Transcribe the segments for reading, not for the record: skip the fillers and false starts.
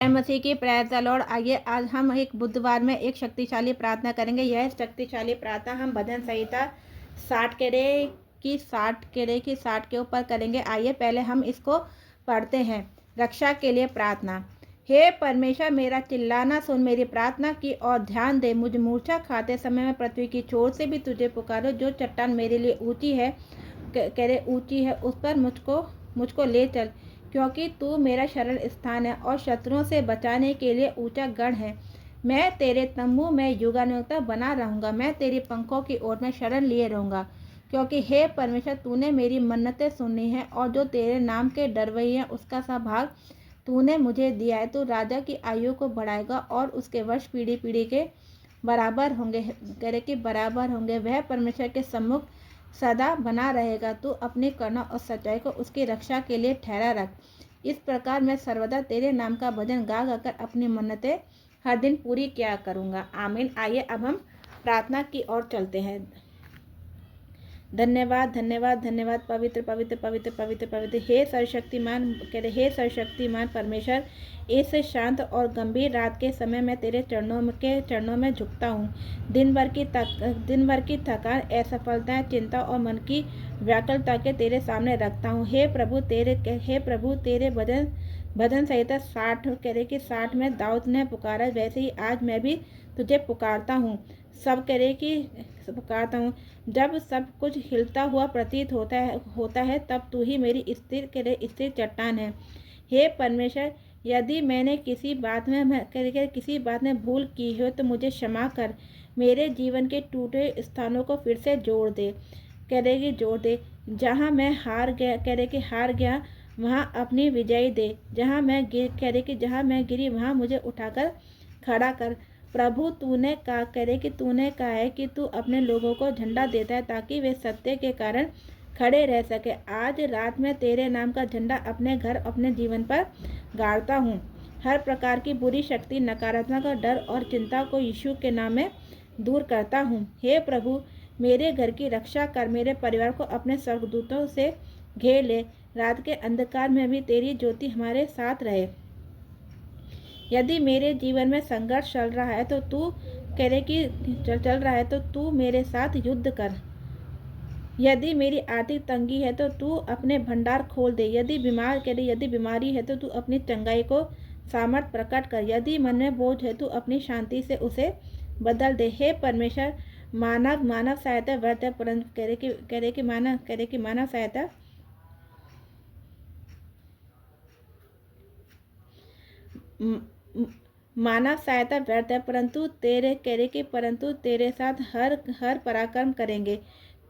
जय मसीह की, praise the Lord. आइए आज हम एक बुधवार में एक शक्तिशाली प्रार्थना करेंगे। यह शक्तिशाली प्रार्थना हम भजन संहिता 60 के ऊपर करेंगे। आइए पहले हम इसको पढ़ते हैं। रक्षा के लिए प्रार्थना। हे परमेश्वर, मेरा चिल्लाना सुन, मेरी प्रार्थना की और ध्यान दे। मुझ मूर्छा खाते समय में पृथ्वी की छोर से भी तुझे पुकारो। जो चट्टान मेरे लिए ऊंची है, ऊंची है, उस पर मुझको ले चल, क्योंकि तू मेरा शरण स्थान है और शत्रुओं से बचाने के लिए ऊंचा गढ़ है। मैं तेरे तंबू में युगानुयुग बना रहूंगा। मैं तेरी पंखों की ओर में शरण लिए रहूंगा, क्योंकि हे परमेश्वर, तूने मेरी मन्नतें सुनी हैं और जो तेरे नाम के डरवई हैं उसका सा भाग तूने मुझे दिया है। तू राजा की आयु को बढ़ाएगा और उसके वर्ष पीढ़ी पीढ़ी के बराबर होंगे। वह परमेश्वर के सम्मुख सदा बना रहेगा। तू अपनी करुणा और सच्चाई को उसकी रक्षा के लिए ठहरा रख। इस प्रकार मैं सर्वदा तेरे नाम का भजन गा कर अपनी मन्नतें हर दिन पूरी किया करूँगा। आमीन। आइए अब हम प्रार्थना की ओर चलते हैं। धन्यवाद धन्यवाद धन्यवाद पवित्र पवित्र पवित्र पवित्र पवित्र हे सर्वशक्तिमान परमेश्वर, इस शांत और गंभीर रात के समय मैं तेरे चरणों में झुकता हूँ। दिन भर की थकान, असफलता, चिंता और मन की व्याकुलता के तेरे सामने रखता हूँ। हे प्रभु तेरे भजन संहिता 60 में दाऊद ने पुकारा, वैसे ही आज मैं भी तुझे पुकारता हूँ। जब सब कुछ हिलता हुआ प्रतीत होता है तब तू ही मेरी स्थिर चट्टान है। हे परमेश्वर, यदि मैंने किसी बात में भूल की हो तो मुझे क्षमा कर। मेरे जीवन के टूटे स्थानों को फिर से जोड़ दे। जहाँ मैं हार गया वहाँ अपनी विजय दे। जहाँ मैं गिरी वहाँ मुझे उठाकर खड़ा कर। प्रभु, तूने कहा है कि तू अपने लोगों को झंडा देता है ताकि वे सत्य के कारण खड़े रह सके। आज रात में तेरे नाम का झंडा अपने घर, अपने जीवन पर गाड़ता हूँ। हर प्रकार की बुरी शक्ति, नकारात्मक डर और चिंता को यीशु के नाम में दूर करता हूँ। हे प्रभु, मेरे घर की रक्षा कर। मेरे परिवार को अपने स्वर्गदूतों से घेर ले। रात के अंधकार में भी तेरी ज्योति हमारे साथ रहे। यदि मेरे जीवन में संघर्ष चल रहा है तो तू मेरे साथ युद्ध कर। यदि मेरी आर्थिक तंगी है तो तू अपने भंडार खोल दे। यदि बीमारी है तो तू अपनी चंगाई को सामर्थ प्रकट कर। यदि मन में बोझ है तो अपनी शांति से उसे बदल दे। हे परमेश्वर, मानव सहायता व्यर्थ है, परंतु मानव सहायता मानव सहायता व्यर्थ है, परंतु तेरे साथ हर पराक्रम करेंगे।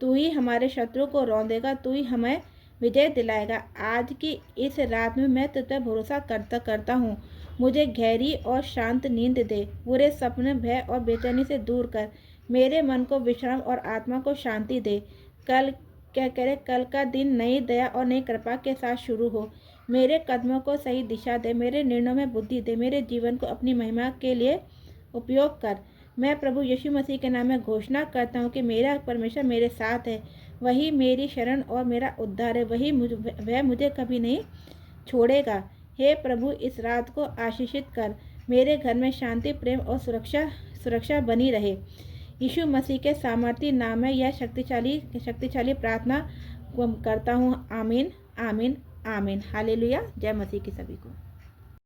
तू ही हमारे शत्रु को रौंदेगा, तू ही हमें विजय दिलाएगा। आज की इस रात में मैं तुझ पर भरोसा करता हूँ। मुझे गहरी और शांत नींद दे। बुरे सपने, भय और बेचैनी से दूर कर। मेरे मन को विश्राम और आत्मा को शांति दे। कल का दिन नई दया और नई कृपा के साथ शुरू हो। मेरे कदमों को सही दिशा दे। मेरे निर्णयों में बुद्धि दे। मेरे जीवन को अपनी महिमा के लिए उपयोग कर। मैं प्रभु यीशु मसीह के नाम में घोषणा करता हूँ कि मेरा परमेश्वर मेरे साथ है। वही मेरी शरण और मेरा उद्धार है। वह मुझे कभी नहीं छोड़ेगा। हे प्रभु, इस रात को आशीषित कर। मेरे घर में शांति, प्रेम और सुरक्षा बनी रहे। यीशु मसीह के सामर्थी नाम में यह शक्तिशाली प्रार्थना करता हूँ। आमीन आमीन आमीन। हालेलुया। जय मसीह की सभी को।